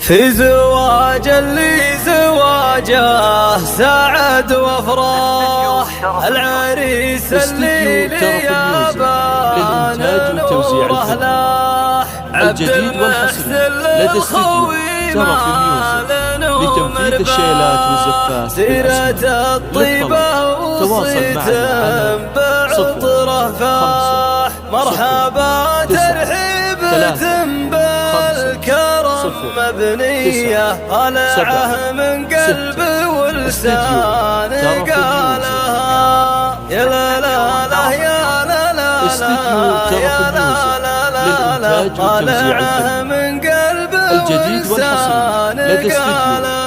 في زواج اللي زواجه سعد وافراح، العريس اللي ليابان نوره لاح، عبد المحسن للخوي ما لنوم مرباح، سيرة الطيبة وصيتم بعطره فاح، مرحبا ترحيبتم بالكرم مبنية، طالعه من قلب ولسان قالها، يا لا لا لا يا لا لا لا يا لا لا لا، طالعه من قلب ولسان قالها،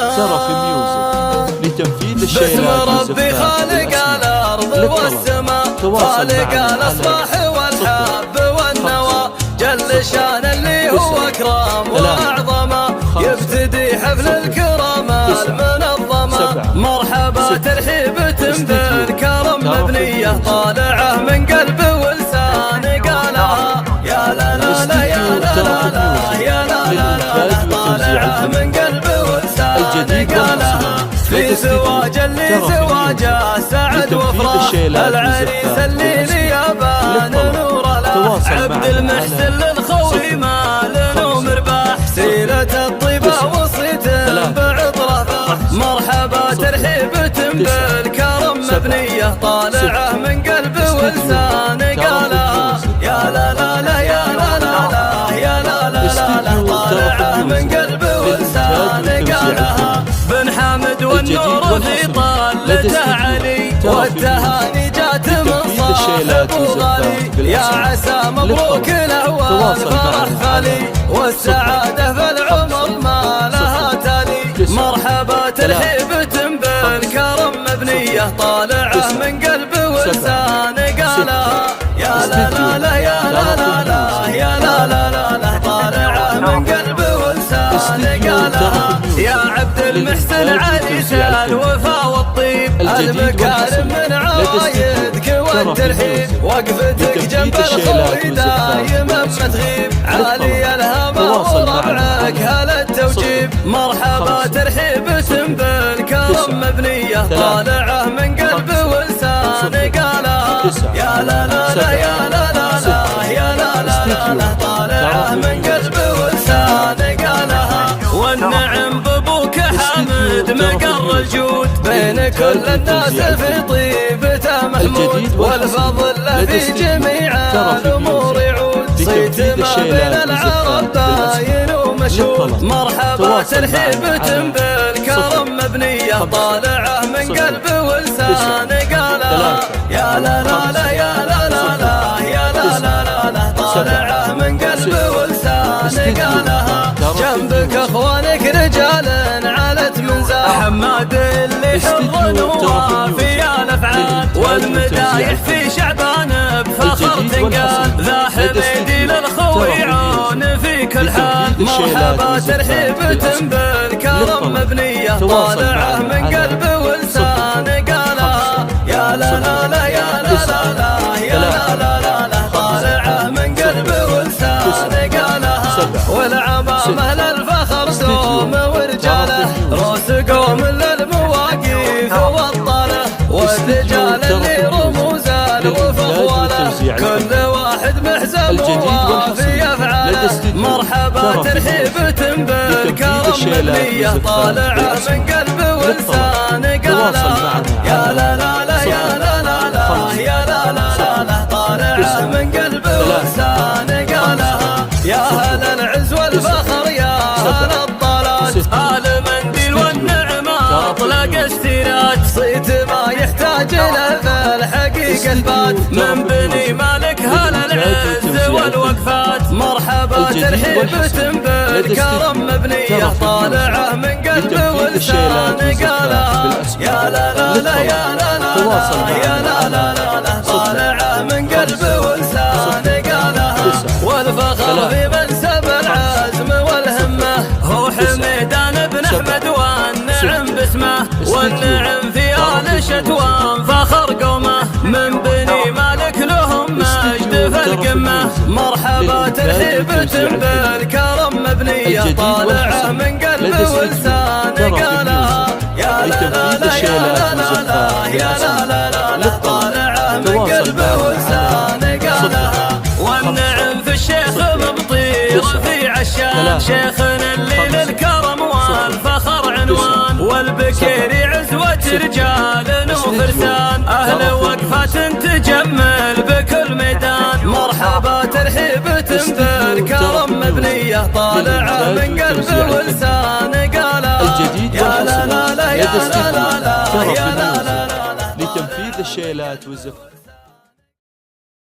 باسم ربي خالق الأرض والسماء، خالق الأصباح والحب والنوى، جل شان اللي هو أكرم وأعظم، يبتدي حفل الكرم المنظمة، مرحبا ترحيبتم بالكرم مبنية، طالعه من قلب ولسان قالها، يا لا لا لا يا لا لا لا يا لا لا لا، طالعه من قلب ولسان قالها، في زواج اللي زواجه سعد وافراح، العريس اللي ليابان نوره لاح، عبد المحسن للخوي ما لنوم مرباح، سيرة الطيبة وصيتم بعطره فاح، مرحبا ترحيبتم بالكرم مبنية، طالعه من قلب ولسان قالها، يا لا لا لا يا لا لا لا يا لا لا لا، طالعه من قلب ولسان قالها، بن حامد والنور في طلته علي، والتهاني جات من صاحب وغالي، يا عسى مبروك له والفرح فالي، والسعادة في العمر ما لها تالي، مرحبا ترحيبتم بالكرم مبنية، طالعه من قلب ولسان قالها، يا لا لا لا يا لا لا لا يا لا لا لا، طالعه من قلب ولسان قالها، يا عبد المحسن عريس الوفا والطيب، المكارم من عوايدك والترحيب، وقفتك جنب الخوي دايما ما تغيب، عالي الهمى وربعك هلا التوجيب، مرحبا ترحيبتم بالكرم مبنية، طالعه من قلب ولسان قالها، يا لا لا لا يا لا لا لا يا لا لا لا، طالعه من قلب ولسان قالها، والنعم بابوك حامد مقر الجود، بين كل الناس في طيبته محمود، والفضل له في جميع الامور يعود، صيت ما بين العرب باين ومشهود، مرحبا ترحيبتم بالكرم مبنية، طالعه من قلب ولسان قالها، يا لا لا لا يا لا لا لا يا لا لا لا، طالعه من قلب ولسان قالها، جنبك اخوانك رجال علت من زاح، حماد اللي حر ووافي الافعال، والمدايح في شعبان بفخر تنقال، ذا حميدي للخوي عون في كل حال، مرحبا ترحيبتم بالكرم مبنية، طالعه من قلب ولسان قالها، يا لا لا لا يا لا لا لا يا لا لا لا، طالعه من قلب ولسان قالها، والعمامة للفخر دوم ورجاله، روس قوم للمواقف والطاله، والرجال اللي رموز الوفخواله، كل واحد محزم ووافي افعاله، مرحبا ترحيبتم بالكرم مبنية، طالعه من قلب ولسان قالها، يا لا لا لا يا لا لا لا يا لا لا لا، طالعه من قلب ولسان قالها، يا هل العز والفخر يا هل الطلات، آل منديل والنعمة اطلق السيرات، صيت ما يحتاج له في الحقيقة اثبات، من بني مالك هل العز والوقفات، مرحبا ترحيبتم بالكرم مبنية، طالعه من قلب ولسان قالها، يا لا لا لا يا لا لا لا يا لا لا لا، طالعه من قلب ولسان قالها، والفخر في منسب العزم والهمة، هو حميدان بن احمد والنعم باسمه، والنعم في آل شتوان فخر قومه، من بني مالك لهم مجد في القمة، مرحبا ترحيبتم بالكرم مبنية، طالعه من قلب ولسان قالها يا لا لا لا يا لا لا لا يا لا لا لا لا طالعة من قلبه ولسان قالها. والنعم في الشيخ مبطير في عشان شيخنا اللي للكرم والفخر عنوان، والبكير عزوة رجال وفرسان أهل وقفة تجمل بكل ميدان. مرحبا ترحيبة بالكرم مبنية طالعة من قلبه ولسان قالها يا لا لا لا يا لا لا لا يا لا لا لا لتنفيذ الشيلات والزفات.